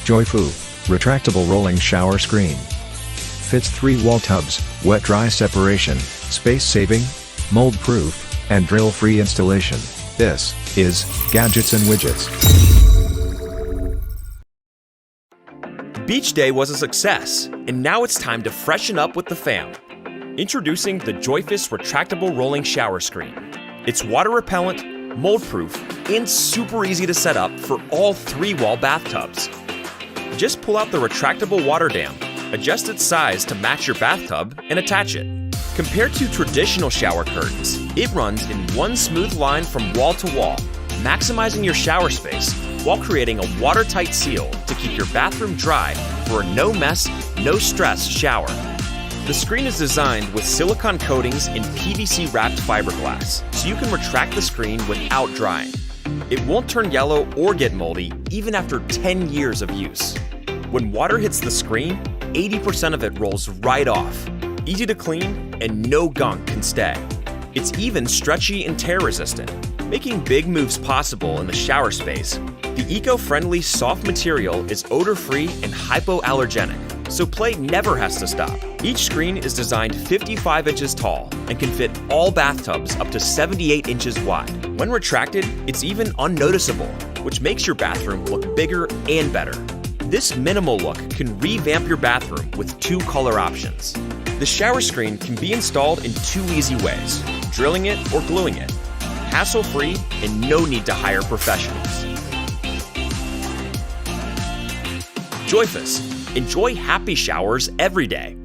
JoyFous Retractable Rolling Shower Screen. Fits 3 wall tubs, wet-dry separation, space-saving, mold-proof, and drill-free installation. This is Gadgets and Widgets. Beach day was a success, and now it's time to freshen up with the fam. Introducing the JoyFous Retractable Rolling Shower Screen. It's water repellent, mold-proof, and super easy to set up for all 3 wall bathtubs. Just pull out the retractable water dam, adjust its size to match your bathtub, and attach it. Compared to traditional shower curtains, it runs in one smooth line from wall to wall, maximizing your shower space while creating a watertight seal to keep your bathroom dry for a no-mess, no-stress shower. The screen is designed with silicone coatings and PVC-wrapped fiberglass, so you can retract the screen without drying. It won't turn yellow or get moldy even after 10 years of use. When water hits the screen, 80% of it rolls right off. Easy to clean, and no gunk can stay. It's even stretchy and tear-resistant, making big moves possible in the shower space. The eco-friendly soft material is odor-free and hypoallergenic, so play never has to stop. Each screen is designed 55 inches tall and can fit all bathtubs up to 78 inches wide. When retracted, it's even unnoticeable, which makes your bathroom look bigger and better. This minimal look can revamp your bathroom with 2 color options. The shower screen can be installed in 2 easy ways, drilling it or gluing it. Hassle-free and no need to hire professionals. JoyFous. Enjoy happy showers every day.